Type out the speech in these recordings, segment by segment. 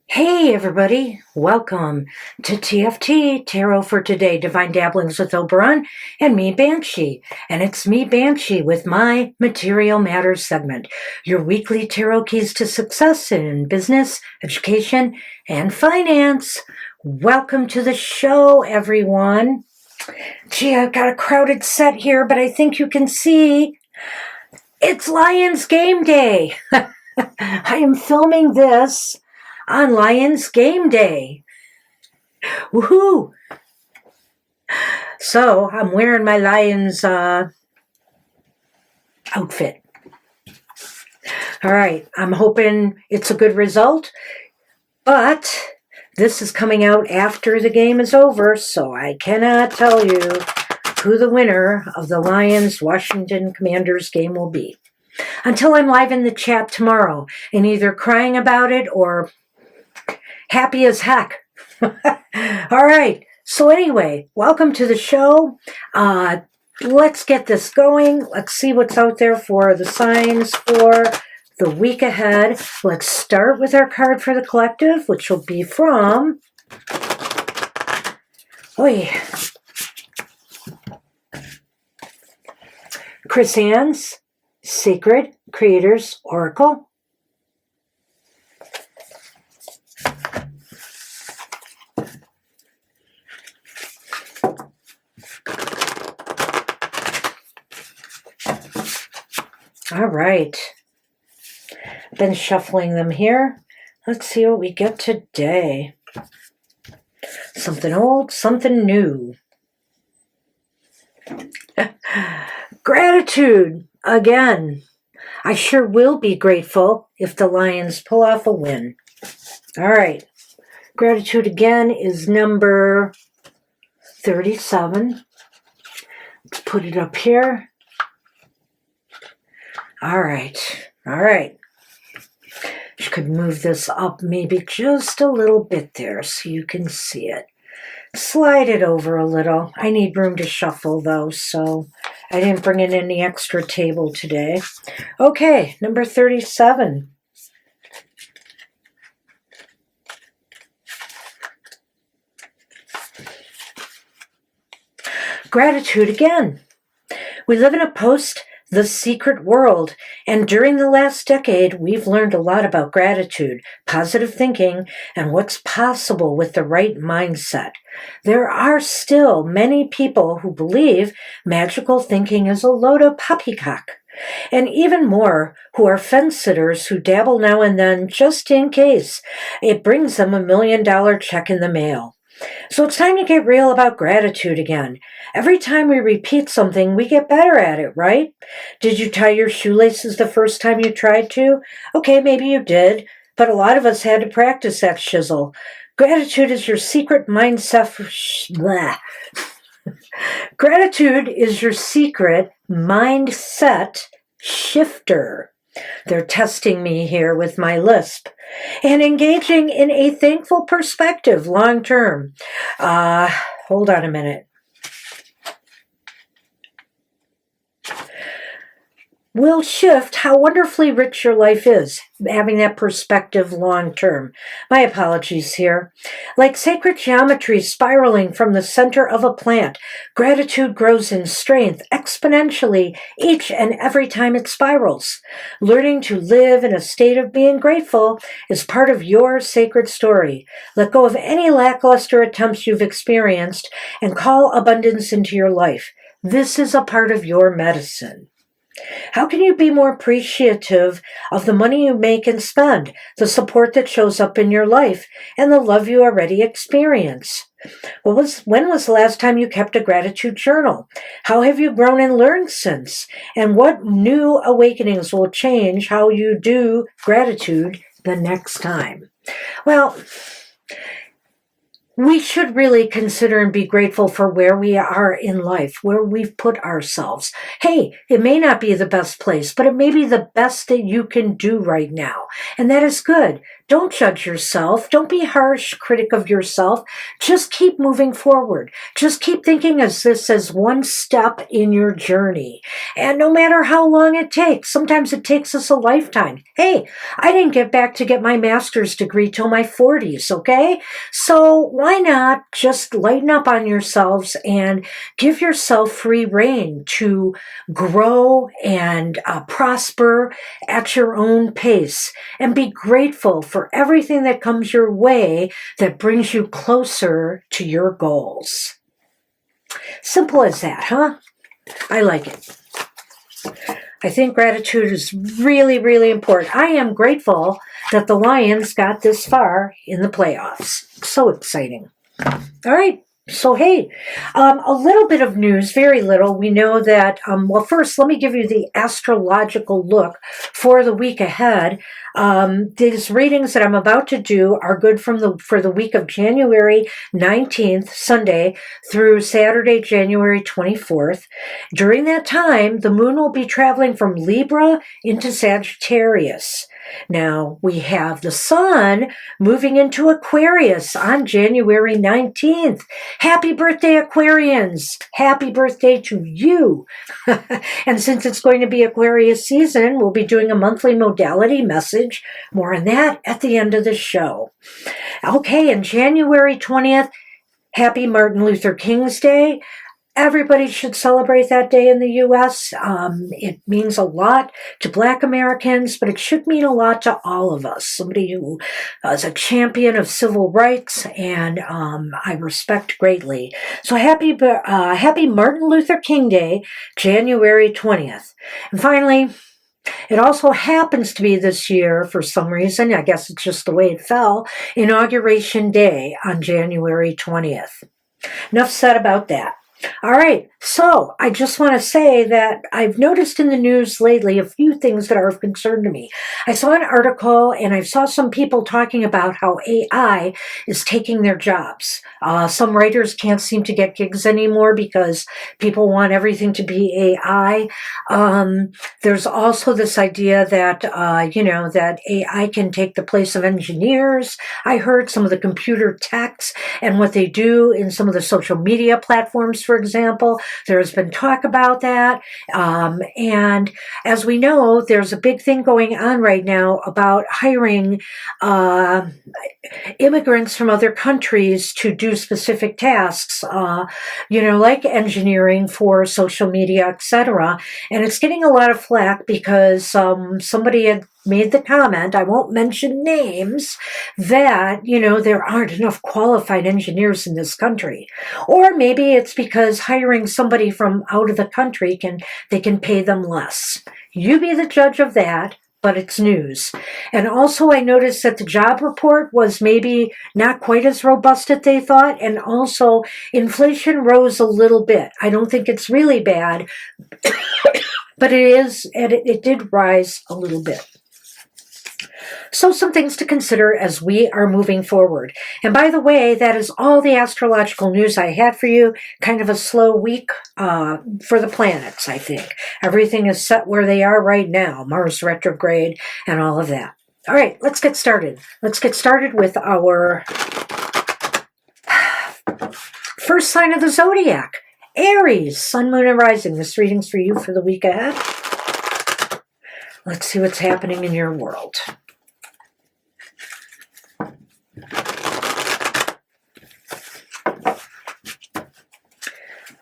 Hey everybody, welcome to TFT, Tarot for Today, Divine Dabblings with Oberon, and me, Banshee. And it's me, Banshee, with my Material Matters segment, your weekly tarot keys to success in business, education, and finance. Welcome to the show, everyone. Gee, I've got a crowded set here, but I think you can see it's Lions Game Day. I am filming this on Lions Game Day. Woohoo! So I'm wearing my Lions outfit. All right, I'm hoping it's a good result, but this is coming out after the game is over, so I cannot tell you who the winner of the Lions-Washington Commanders game will be until I'm live in the chat tomorrow and either crying about it or happy as heck. All right. So anyway, welcome to the show. Let's get this going. Let's see what's out there for the signs for the week ahead. Let's start with our card for the collective, which will be from Chris Ann's Sacred Creators Oracle. All right, been shuffling them here. Let's see what we get today. Something old, something new. Gratitude, again. I sure will be grateful if the Lions pull off a win. All right, gratitude again is number 37. Let's put it up here. All right. You could move this up maybe just a little bit there so you can see it. Slide it over a little. I need room to shuffle though, so I didn't bring in any extra table today. Okay, number 37. Gratitude again. We live in a the secret world, and during the last decade, we've learned a lot about gratitude, positive thinking, and what's possible with the right mindset. There are still many people who believe magical thinking is a load of poppycock, and even more who are fence-sitters who dabble now and then just in case it brings them $1 million check in the mail. So it's time to get real about gratitude again. Every time we repeat something, we get better at it, right? Did you tie your shoelaces the first time you tried to? Okay, maybe you did, but a lot of us had to practice that shizzle. Gratitude is your secret mindset. Gratitude is your secret mindset shifter. They're testing me here with my lisp. And engaging in a thankful perspective long term. Hold on a minute. Will shift how wonderfully rich your life is, having that perspective long term. My apologies here. Like sacred geometry spiraling from the center of a plant, gratitude grows in strength exponentially each and every time it spirals. Learning to live in a state of being grateful is part of your sacred story. Let go of any lackluster attempts you've experienced and call abundance into your life. This is a part of your medicine. How can you be more appreciative of the money you make and spend, the support that shows up in your life, and the love you already experience? When was the last time you kept a gratitude journal? How have you grown and learned since? And what new awakenings will change how you do gratitude the next time? Well, we should really consider and be grateful for where we are in life, where we've put ourselves. Hey, it may not be the best place, but it may be the best that you can do right now. And that is good. Don't judge yourself. Don't be a harsh critic of yourself. Just keep moving forward. Just keep thinking of this as one step in your journey. And no matter how long it takes, sometimes it takes us a lifetime. Hey, I didn't get back to get my master's degree till my 40s, okay? So why not just lighten up on yourselves and give yourself free rein to grow and prosper at your own pace, and be grateful for everything that comes your way that brings you closer to your goals. Simple as that, huh? I like it. I think gratitude is really, really important. I am grateful that the Lions got this far in the playoffs. So exciting. All right. So, hey, a little bit of news, very little. We know that, well, first, let me give you the astrological look for the week ahead. These readings that I'm about to do are good for the week of January 19th, Sunday, through Saturday, January 24th. During that time, the moon will be traveling from Libra into Sagittarius. Now, we have the sun moving into Aquarius on January 19th. Happy birthday, Aquarians! Happy birthday to you! And since it's going to be Aquarius season, we'll be doing a monthly modality message. More on that at the end of the show. Okay, and January 20th, happy Martin Luther King's Day. Everybody should celebrate that day in the U.S. It means a lot to Black Americans, but it should mean a lot to all of us. Somebody who is a champion of civil rights, and I respect greatly. So happy Martin Luther King Day, January 20th. And finally, it also happens to be this year, for some reason, I guess it's just the way it fell, Inauguration Day on January 20th. Enough said about that. All right, so I just want to say that I've noticed in the news lately a few things that are of concern to me. I saw an article and I saw some people talking about how AI is taking their jobs. Some writers can't seem to get gigs anymore because people want everything to be AI. There's also this idea that, that AI can take the place of engineers. I heard some of the computer techs and what they do in some of the social media platforms, for example. There has been talk about that. And as we know, there's a big thing going on right now about hiring immigrants from other countries to do specific tasks, like engineering for social media, etc. And it's getting a lot of flack because somebody had made the comment, I won't mention names, that, there aren't enough qualified engineers in this country. Or maybe it's because hiring somebody from out of the country they can pay them less. You be the judge of that, but it's news. And also I noticed that the job report was maybe not quite as robust as they thought, and also inflation rose a little bit. I don't think it's really bad, but it did rise a little bit. So some things to consider as we are moving forward. And by the way, that is all the astrological news I had for you. Kind of a slow week for the planets, I think. Everything is set where they are right now. Mars retrograde and all of that. All right, let's get started. Let's get started with our first sign of the Zodiac, Aries, Sun, Moon, and Rising. This reading's for you for the week ahead. Let's see what's happening in your world.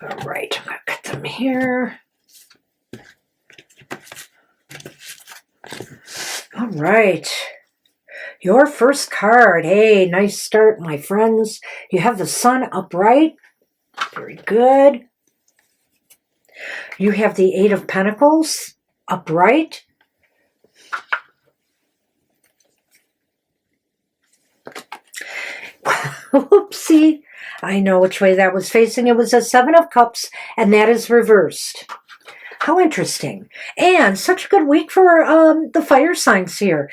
All right, I'm going to cut them here. All right. Your first card. Hey, nice start, my friends. You have the Sun upright. Very good. You have the Eight of Pentacles upright. Oopsie. I know which way that was facing. It was a Seven of Cups, and that is reversed. How interesting. And such a good week for the fire signs here.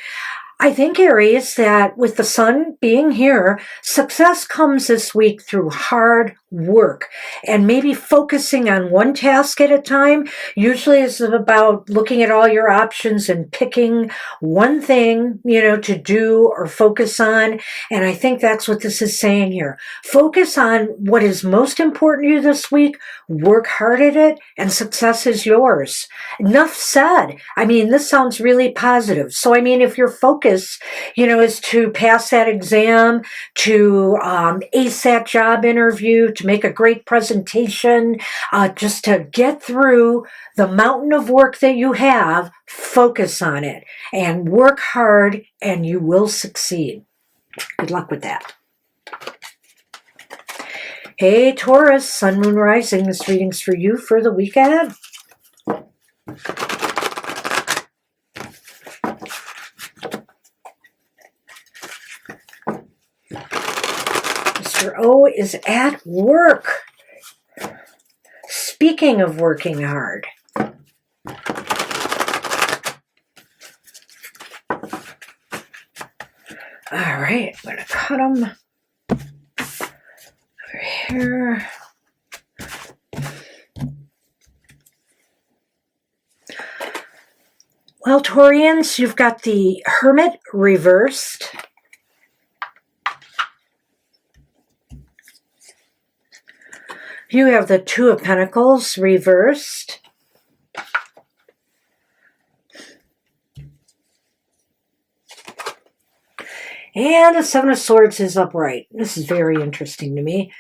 I think, Aries, that with the sun being here, success comes this week through hard work and maybe focusing on one task at a time. Usually it's about looking at all your options and picking one thing, to do or focus on. And I think that's what this is saying here. Focus on what is most important to you this week, work hard at it, and success is yours. Enough said. I mean, this sounds really positive. So, I mean, if your focus, is to pass that exam, to ace that job interview, to make a great presentation, just to get through the mountain of work that you have, focus on it and work hard and you will succeed. Good luck with that. Hey, Taurus, Sun, Moon, Rising. This reading's for you for the week ahead. Mr. O is at work. Speaking of working hard. All right, I'm going to cut them over here. Well, Taurians, you've got the Hermit reversed. You have the Two of Pentacles reversed. And the Seven of Swords is upright. This is very interesting to me.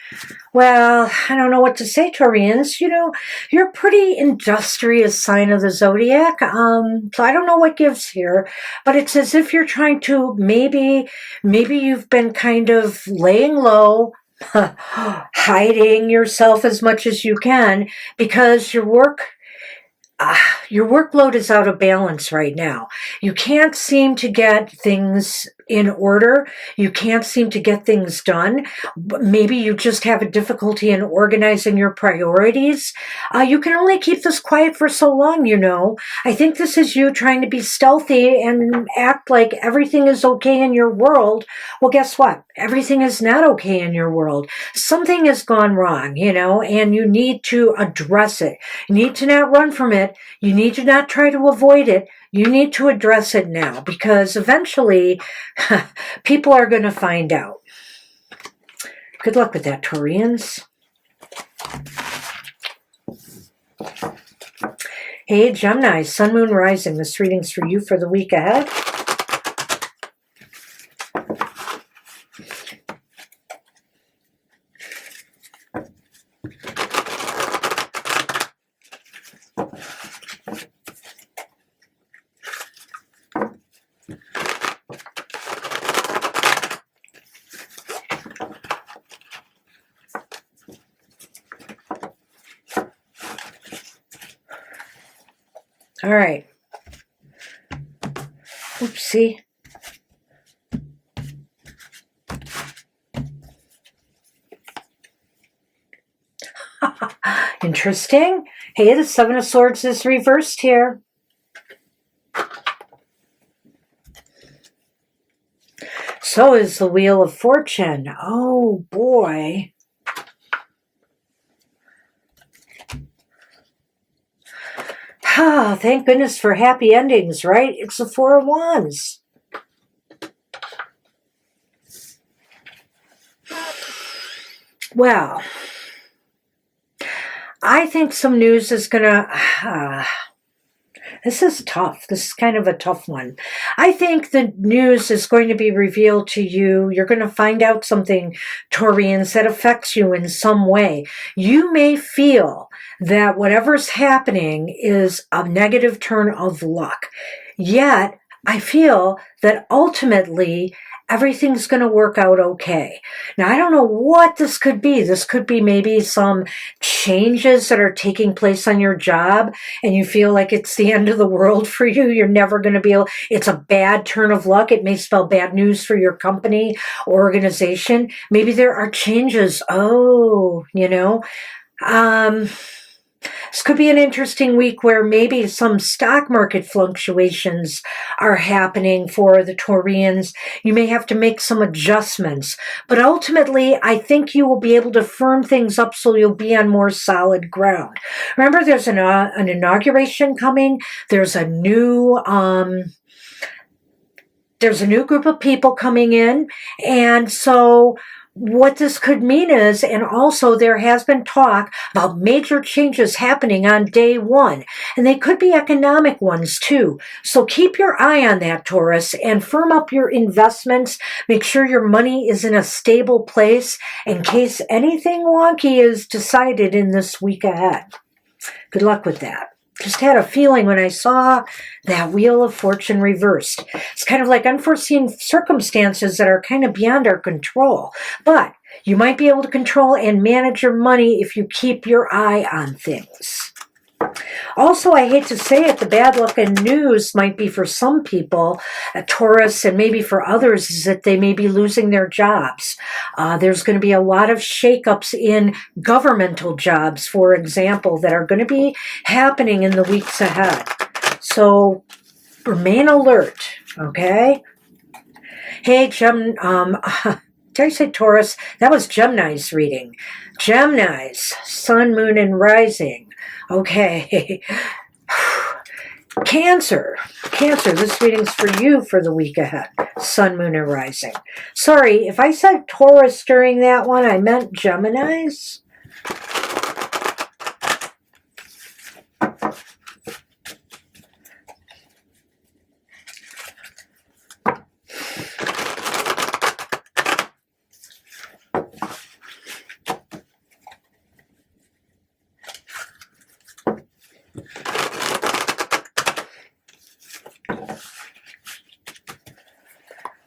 Well, I don't know what to say, Taurians. You're a pretty industrious sign of the Zodiac. So I don't know what gives here. But it's as if you're trying to, maybe you've been kind of laying low, hiding yourself as much as you can because your workload is out of balance right now. You can't seem to get things in order. You can't seem to get things done. Maybe you just have a difficulty in organizing your priorities. You can only keep this quiet for so long, I think this is you trying to be stealthy and act like everything is okay in your world. Well, guess what? Everything is not okay in your world. Something has gone wrong, and you need to address it. You need to not run from it. You need to not try to avoid it. You need to address it now because eventually people are going to find out. Good luck with that, Taurians. Hey, Gemini, Sun, Moon, Rising. This reading's for you for the week ahead. All right. Oopsie. Interesting. Hey, the Seven of Swords is reversed here. So is the Wheel of Fortune. Oh, boy. Thank goodness for happy endings, right? It's the Four of Wands. Well, I think some news is going to... This is tough. This is kind of a tough one. I think the news is going to be revealed to you. You're going to find out something, Taurians, that affects you in some way. You may feel that whatever's happening is a negative turn of luck. Yet, I feel that ultimately everything's going to work out okay. Now, I don't know what this could be. This could be maybe some changes that are taking place on your job and you feel like it's the end of the world for you. You're never going to be able, it's a bad turn of luck. It may spell bad news for your company or organization. Maybe there are changes. This could be an interesting week where maybe some stock market fluctuations are happening for the Taurians. You may have to make some adjustments, but ultimately, I think you will be able to firm things up so you'll be on more solid ground. Remember, there's an inauguration coming. There's a new group of people coming in, and so what this could mean is, and also there has been talk about major changes happening on day one, and they could be economic ones too. So keep your eye on that, Taurus, and firm up your investments. Make sure your money is in a stable place in case anything wonky is decided in this week ahead. Good luck with that. Just had a feeling when I saw that Wheel of Fortune reversed. It's kind of like unforeseen circumstances that are kind of beyond our control. But you might be able to control and manage your money if you keep your eye on things. Also, I hate to say it, the bad luck and news might be for some people, Taurus, and maybe for others, is that they may be losing their jobs. There's going to be a lot of shakeups in governmental jobs, for example, that are going to be happening in the weeks ahead. So remain alert, okay? Hey, did I say Taurus? That was Gemini's reading. Gemini's, Sun, Moon, and Rising. Okay. Cancer, this reading's for you for the week ahead. Sun, Moon, and Rising. Sorry, if I said Taurus during that one, I meant Gemini's.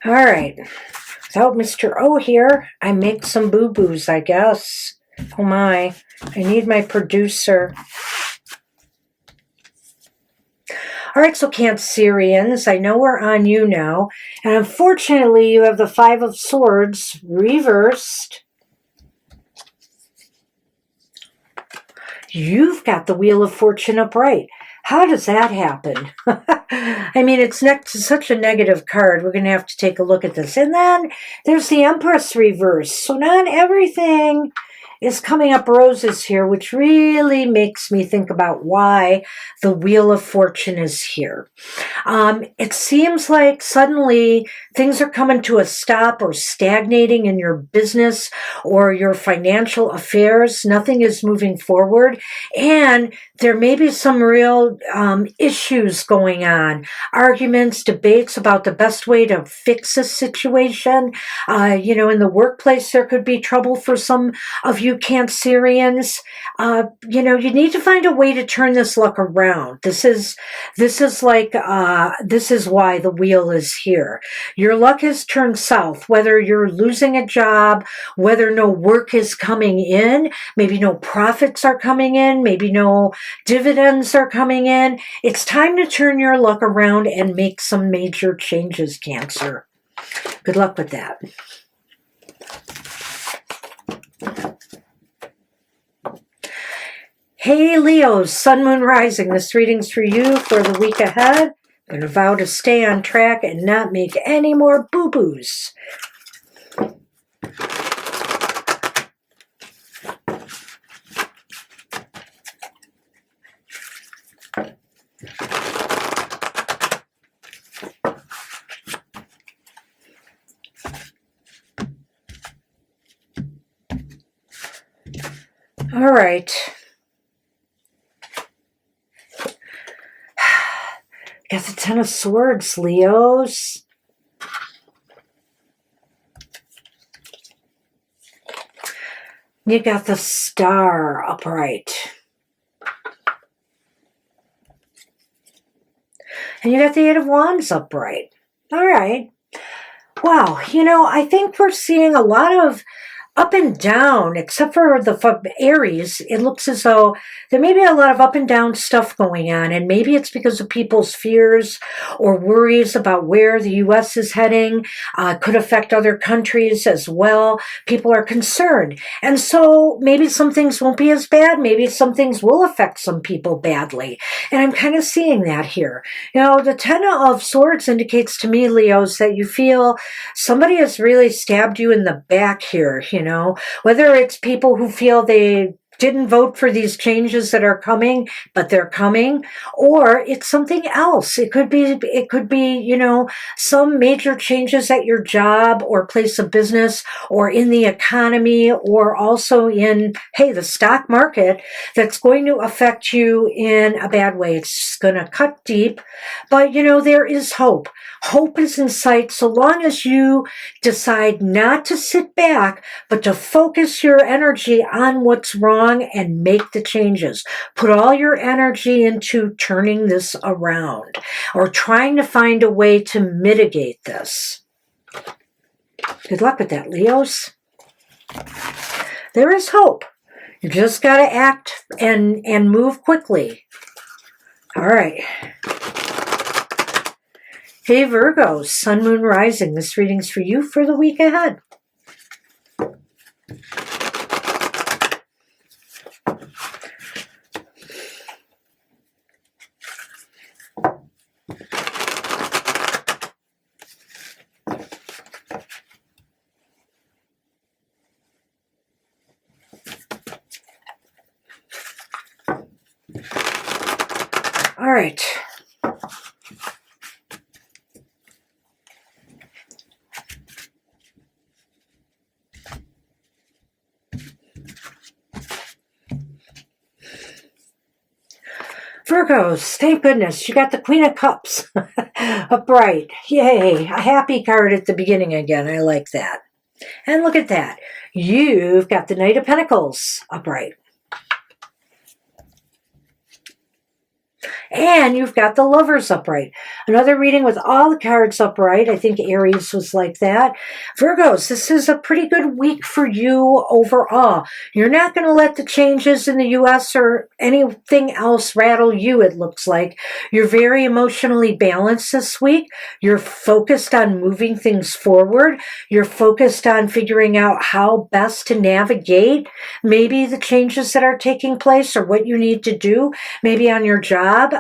All right, without Mr. O here, I make some boo-boos, I guess. Oh my, I need my producer. All right, so Cancerians, I know we're on you now. And unfortunately, you have the Five of Swords reversed. You've got the Wheel of Fortune upright. How does that happen? I mean, it's next to such a negative card. We're going to have to take a look at this. And then there's the Empress reverse. So not everything is coming up roses here, which really makes me think about why the Wheel of Fortune is here. It seems like suddenly things are coming to a stop or stagnating in your business or your financial affairs. Nothing is moving forward. And there may be some real issues going on, arguments, debates about the best way to fix a situation. In the workplace, there could be trouble for some of you Cancerians. You need to find a way to turn this luck around. This is why the wheel is here. Your luck has turned south, whether you're losing a job, whether no work is coming in, maybe no profits are coming in, maybe no dividends are coming in. It's time to turn your luck around and make some major changes, Cancer. Good luck with that. Hey, Leos, Sun, Moon, Rising. This reading's for you for the week ahead. I'm going to vow to stay on track and not make any more boo-boos. All right. Got the Ten of Swords, Leos. You got the Star upright. And you got the Eight of Wands upright. All right. Wow. I think we're seeing a lot of up and down, except for the Aries. It looks as though there may be a lot of up and down stuff going on, and maybe it's because of people's fears or worries about where the U.S. is heading. Could affect other countries as well. People are concerned, and so maybe some things won't be as bad. Maybe some things will affect some people badly, and I'm kind of seeing that here. You know, the Ten of Swords indicates to me, Leos, that you feel somebody has really stabbed you in the back here, you know, whether it's people who feel they didn't vote for these changes that are coming, but they're coming, or it's something else. It could be, you know, some major changes at your job or place of business or in the economy or also in, hey, the stock market that's going to affect you in a bad way. It's going to cut deep, but you know, there is hope. Hope is in sight so long as you decide not to sit back, but to focus your energy on what's wrong and make the changes. Put all your energy into turning this around or trying to find a way to mitigate this. Good luck with that, Leos. There is hope. You just got to act and move quickly. All right. Hey, Virgo, Sun, Moon, Rising. This reading's for you for the week ahead. All right. Virgos, thank goodness, you got the Queen of Cups upright. Yay, a happy card at the beginning again. I like that. And look at that. You've got the Knight of Pentacles upright. And you've got the Lovers upright. Another reading with all the cards upright. I think Aries was like that. Virgos, this is a pretty good week for you overall. You're not going to let the changes in the U.S. or anything else rattle you, it looks like. You're very emotionally balanced this week. You're focused on moving things forward. You're focused on figuring out how best to navigate maybe the changes that are taking place or what you need to do, maybe on your job.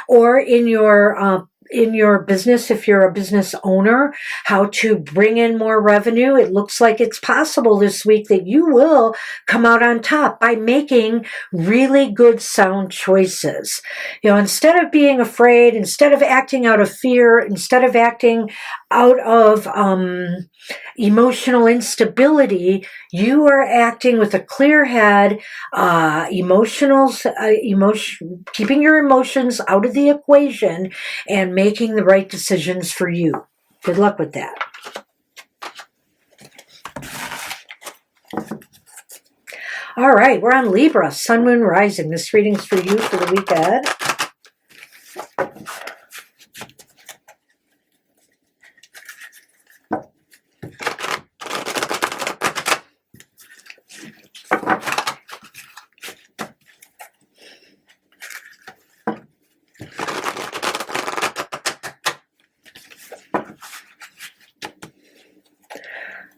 Or in your business, if you're a business owner, how to bring in more revenue. It looks like it's possible this week that you will come out on top by making really good, sound choices. You know, instead of being afraid, instead of acting out of fear, instead of acting out of emotional instability, you are acting with a clear head, keeping your emotions out of the equation and making the right decisions for you. Good luck with that. All right, we're on Libra, Sun, Moon, Rising. This reading's for you for the week ahead.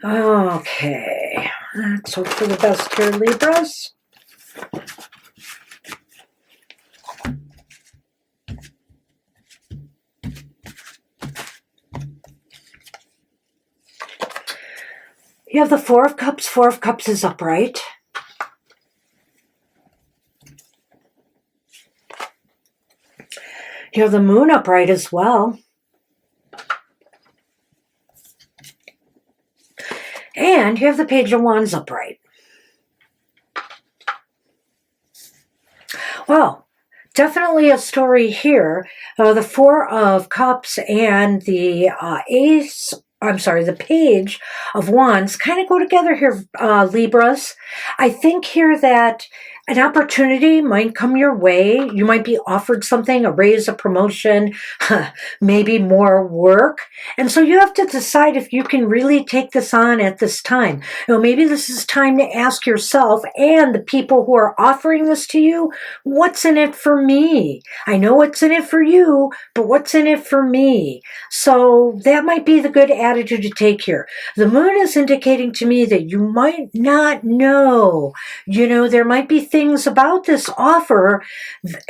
Okay, let's hope for the best here, Libras. You have the Four of Cups. Four of Cups is upright. You have the Moon upright as well. And you have the Page of Wands upright. Well, definitely a story here. The Four of Cups and the the Page of Wands kind of go together here, Libras. I think here that An opportunity might come your way. You might be offered something, a raise, a promotion, maybe more work. And so you have to decide if you can really take this on at this time. Maybe this is time to ask yourself and the people who are offering this to you, what's in it for me? I know what's in it for you, but what's in it for me? So that might be the good attitude to take here. The moon is indicating to me that you might not know. There might be things about this offer,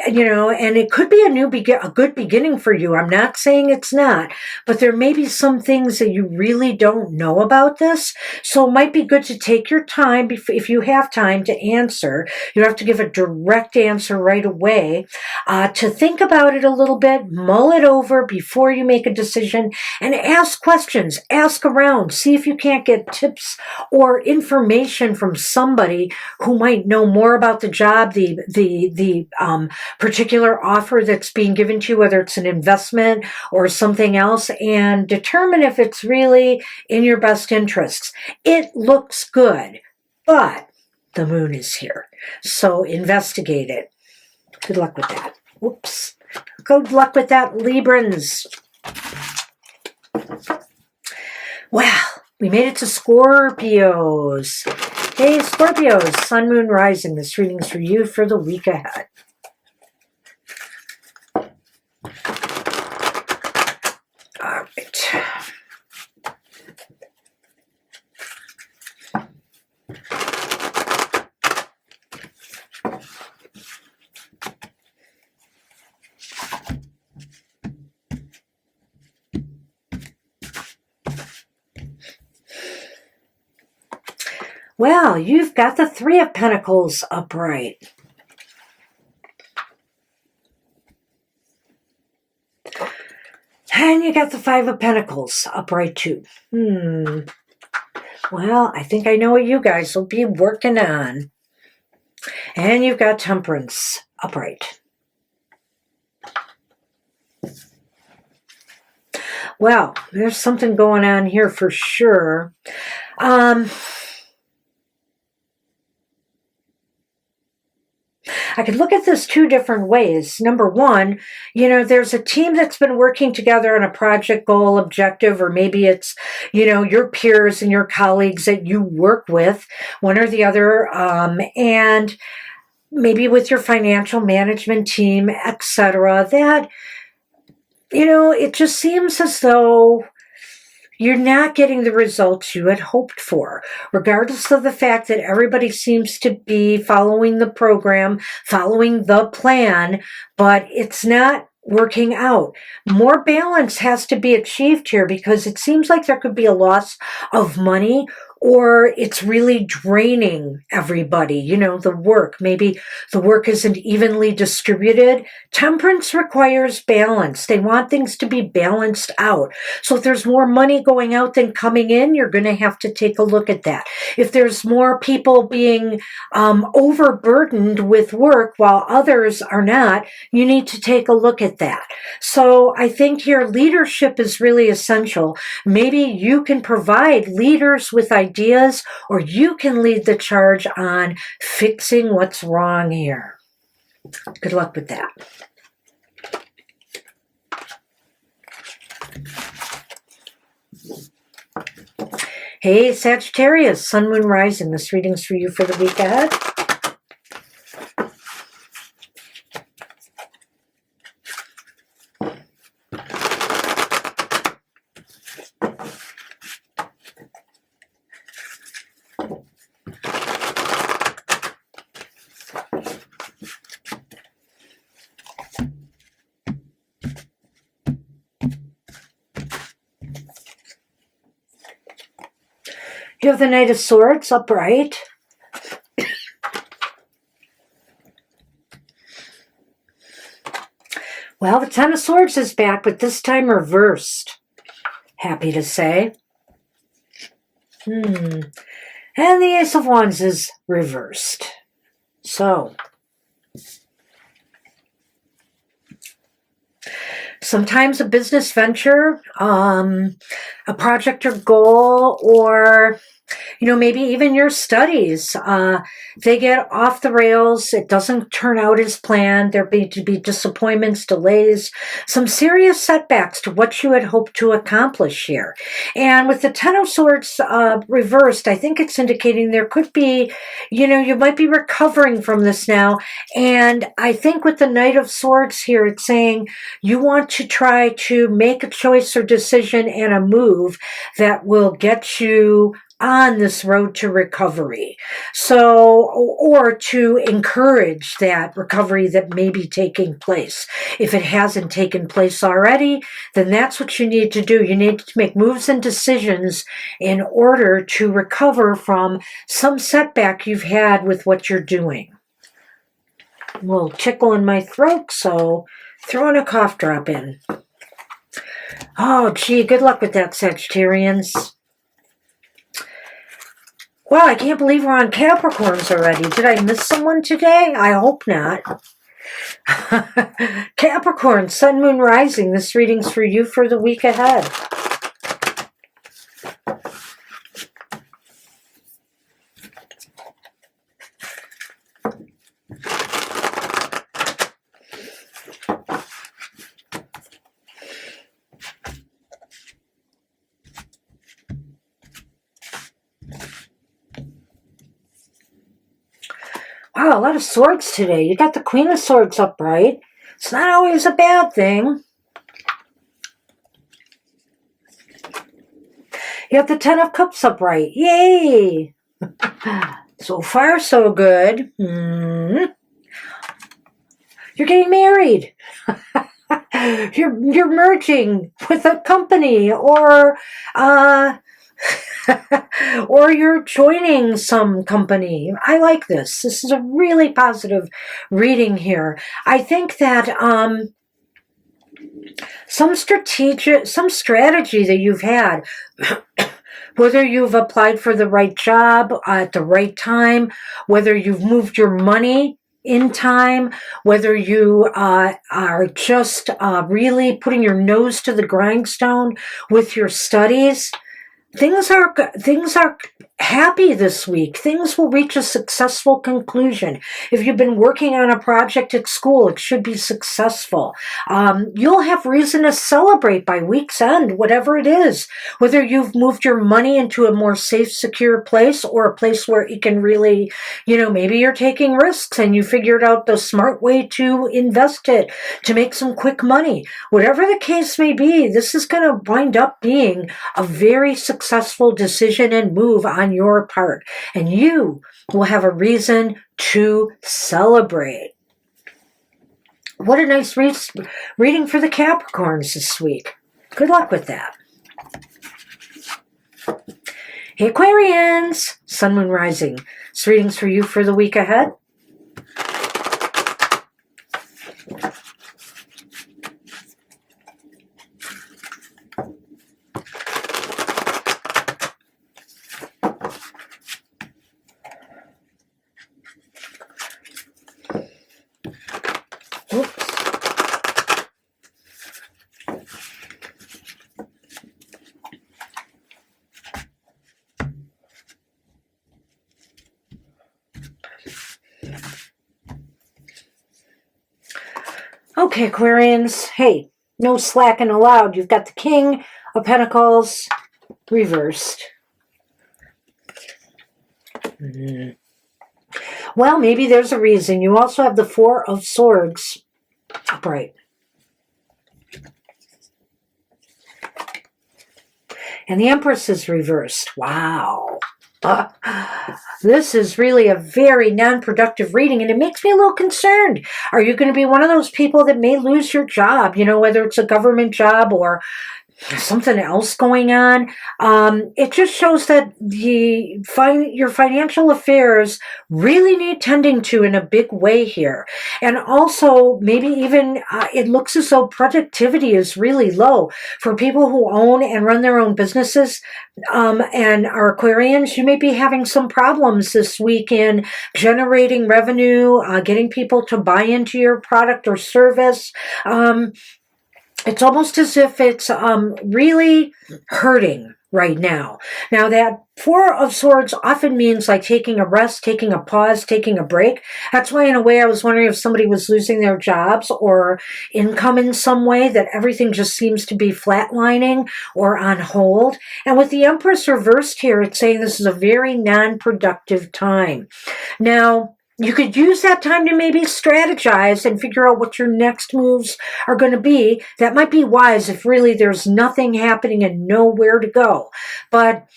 and it could be a good beginning for you. I'm not saying it's not, but there may be some things that you really don't know about this. So it might be good to take your time if you have time to answer. You don't have to give a direct answer right away, to think about it a little bit, mull it over before you make a decision, and ask questions, ask around, see if you can't get tips or information from somebody who might know more about the job, the particular offer that's being given to you, whether it's an investment or something else, and determine if it's really in your best interests. It looks good, but the moon is here, so investigate it. Good luck with that. Whoops. Good luck with that, Librans. Well, we made it to Scorpios. Hey, Scorpios, Sun, Moon, Rising. This reading's for you for the week ahead. All right. Well, you've got the Three of Pentacles upright. And you got the Five of Pentacles upright too. Well, I think I know what you guys will be working on. And you've got Temperance upright. Well, there's something going on here for sure. I could look at this two different ways. Number one, there's a team that's been working together on a project, goal, objective, or maybe it's, your peers and your colleagues that you work with, one or the other, and maybe with your financial management team, etc. That, it just seems as though you're not getting the results you had hoped for, regardless of the fact that everybody seems to be following the program, following the plan, but it's not working out. More balance has to be achieved here because it seems like there could be a loss of money, or it's really draining everybody, the work. Maybe the work isn't evenly distributed. Temperance requires balance. They want things to be balanced out. So if there's more money going out than coming in, you're going to have to take a look at that. If there's more people being overburdened with work while others are not, you need to take a look at that. So I think here leadership is really essential. Maybe you can provide leaders with ideas, or you can lead the charge on fixing what's wrong here. Good luck with that. Hey, Sagittarius, Sun, Moon, Rising. This reading's for you for the week ahead. You have the Knight of Swords upright. Well, the Ten of Swords is back, but this time reversed. Happy to say. And the Ace of Wands is reversed. So, sometimes a business venture, a project or goal, or You know, maybe even your studies, they get off the rails. It doesn't turn out as planned. There be to be disappointments, delays, some serious setbacks to what you had hoped to accomplish here. And with the Ten of Swords reversed, I think it's indicating there could be, you know, you might be recovering from this now. And I think with the Knight of Swords here, it's saying you want to try to make a choice or decision and a move that will get you on this road to recovery. So, or to encourage that recovery that may be taking place. If it hasn't taken place already, then that's what you need to do. You need to make moves and decisions in order to recover from some setback you've had with what you're doing. A little tickle in my throat, so throwing a cough drop in. Oh, gee, good luck with that, Sagittarians. Wow, I can't believe we're on Capricorns already. Did I miss someone today? I hope not. Capricorn, Sun, Moon, Rising. This reading's for you for the week ahead. Wow, a lot of swords today. You got the Queen of Swords upright. It's not always a bad thing. You have the Ten of Cups upright. Yay! So far, so good. You're getting married. You're merging with a company, or or you're joining some company. I like this. This is a really positive reading here. I think that some strategy that you've had, whether you've applied for the right job at the right time, whether you've moved your money in time, whether you are just really putting your nose to the grindstone with your studies, things are happy this week. Things will reach a successful conclusion. If you've been working on a project at school, it should be successful. You'll have reason to celebrate by week's end, whatever it is. Whether you've moved your money into a more safe, secure place, or a place where you can really, you know, maybe you're taking risks and you figured out the smart way to invest it to make some quick money. Whatever the case may be, this is going to wind up being a very successful decision and move on your part, and you will have a reason to celebrate. What a nice reading for the Capricorns this week. Good luck with that. Hey, Aquarians, Sun, Moon, Rising. This reading's for you for the week ahead. Okay, Aquarians, hey, no slacking allowed. You've got the King of Pentacles reversed. Well, maybe there's a reason. You also have the Four of Swords upright. And the Empress is reversed. Wow. This is really a very non-productive reading, and it makes me a little concerned. Are you going to be one of those people that may lose your job, you know, whether it's a government job or something else going on? It just shows that your financial affairs really need tending to in a big way here. And also, maybe even it looks as though productivity is really low. For people who own and run their own businesses and are Aquarians, you may be having some problems this week in generating revenue, getting people to buy into your product or service. It's almost as if it's really hurting right now. Now that Four of Swords often means like taking a rest, taking a pause, taking a break. That's why in a way I was wondering if somebody was losing their jobs or income in some way, that everything just seems to be flatlining or on hold. And with the Empress reversed here, it's saying this is a very non-productive time. Now, you could use that time to maybe strategize and figure out what your next moves are going to be. That might be wise if really there's nothing happening and nowhere to go. But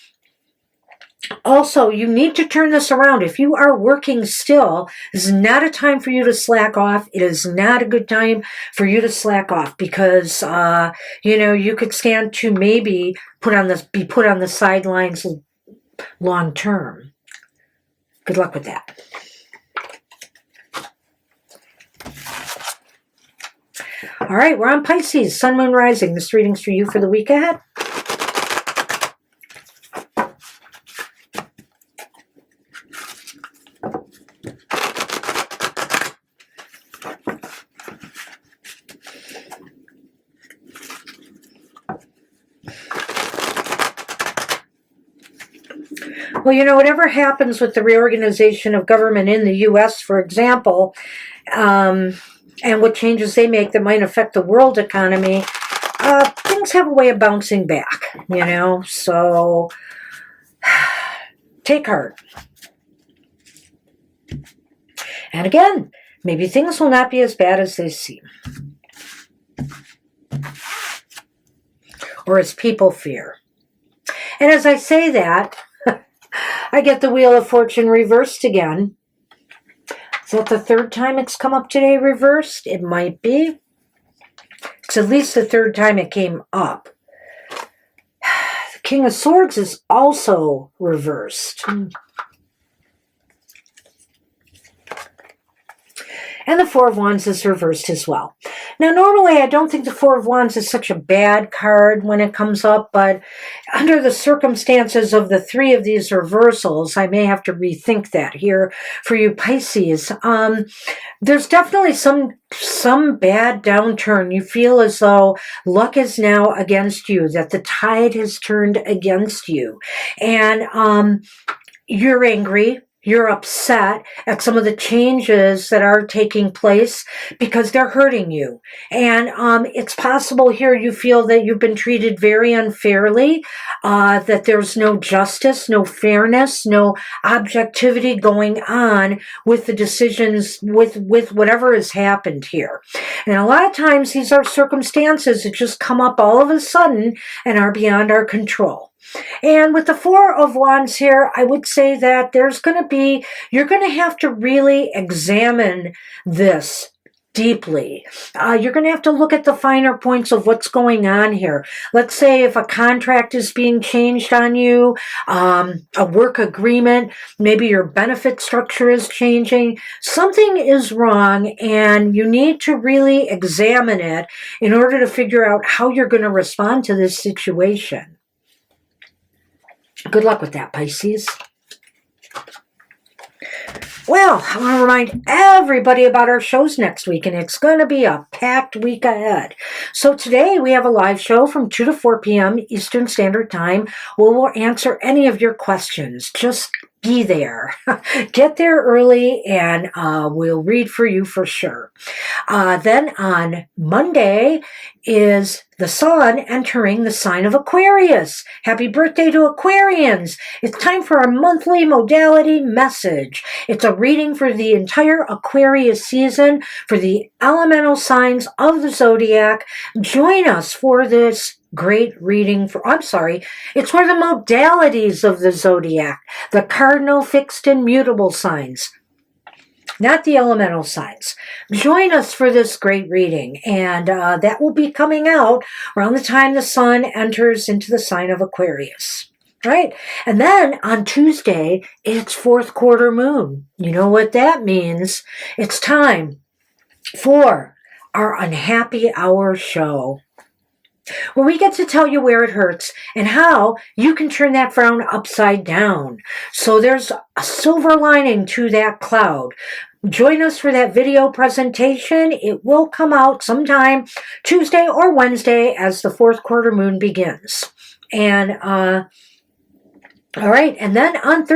also, you need to turn this around. If you are working still, this is not a time for you to slack off. It is not a good time for you to slack off because, you could stand to maybe be put on the sidelines long term. Good luck with that. All right, we're on Pisces, Sun, Moon, Rising. This reading's for you for the week ahead. Well, whatever happens with the reorganization of government in the U.S., for example, and what changes they make that might affect the world economy, things have a way of bouncing back, so take heart. And again, maybe things will not be as bad as they seem, or as people fear. And as I say that, I get the Wheel of Fortune reversed again. Is that the third time it's come up today reversed? It might be. It's at least the third time it came up. The King of Swords is also reversed. And the Four of Wands is reversed as well. Now, normally I don't think the Four of Wands is such a bad card when it comes up, but under the circumstances of the three of these reversals, I may have to rethink that here for you Pisces. There's definitely some bad downturn. You feel as though luck is now against you, that the tide has turned against you. And you're angry. You're upset at some of the changes that are taking place because they're hurting you. And it's possible here you feel that you've been treated very unfairly, that there's no justice, no fairness, no objectivity going on with the decisions, with whatever has happened here. And a lot of times these are circumstances that just come up all of a sudden and are beyond our control. And with the Four of Wands here, I would say that you're going to have to really examine this deeply. You're going to have to look at the finer points of what's going on here. Let's say if a contract is being changed on you, a work agreement, maybe your benefit structure is changing. Something is wrong and you need to really examine it in order to figure out how you're going to respond to this situation. Good luck with that, Pisces. Well, I want to remind everybody about our shows next week, and it's going to be a packed week ahead. So today we have a live show from 2 to 4 p.m. Eastern Standard Time where we'll answer any of your questions. Just be there. Get there early and we'll read for you for sure. Then on Monday is the Sun entering the sign of Aquarius. Happy birthday to Aquarians. It's time for our monthly modality message. It's a reading for the entire Aquarius season for the elemental signs of the Zodiac. Join us for this great reading it's for the modalities of the Zodiac, the cardinal, fixed, and mutable signs, not the elemental signs. Join us for this great reading, and that will be coming out around the time the Sun enters into the sign of Aquarius. Right? And then on Tuesday, it's fourth quarter moon. You know what that means. It's time for our Unhappy Hour show, where we get to tell you where it hurts and how you can turn that frown upside down. So there's a silver lining to that cloud. Join us for that video presentation. It will come out sometime Tuesday or Wednesday as the fourth quarter moon begins. And, all right. And then on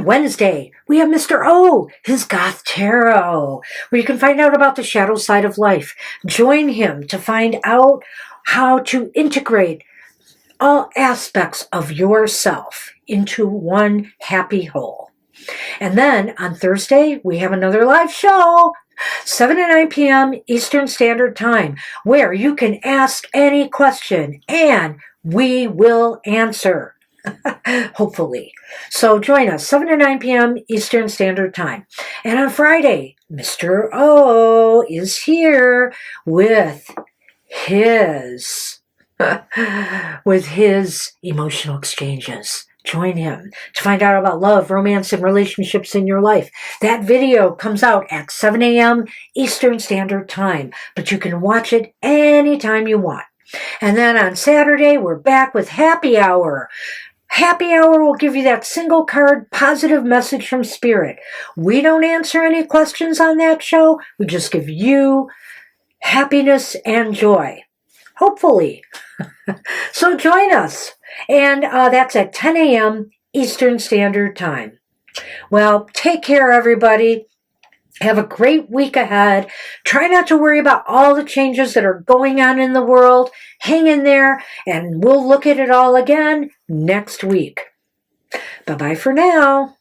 Wednesday, we have Mr. O, his Goth Tarot, where you can find out about the shadow side of life. Join him to find out how to integrate all aspects of yourself into one happy whole. And then on Thursday, we have another live show, 7 to 9 p.m. Eastern Standard Time, where you can ask any question and we will answer. Hopefully. So join us, 7 to 9 p.m. Eastern Standard Time. And on Friday, Mr. O is here with his emotional exchanges. Join him to find out about love, romance, and relationships in your life. That video comes out at 7 a.m. Eastern Standard Time, but you can watch it anytime you want. And then on Saturday, we're back with Happy Hour. Happy Hour will give you that single card positive message from Spirit. We don't answer any questions on that show. We just give you happiness and joy. Hopefully. So join us. And that's at 10 a.m. Eastern Standard Time. Well, take care, everybody. Have a great week ahead. Try not to worry about all the changes that are going on in the world. Hang in there, and we'll look at it all again next week. Bye-bye for now.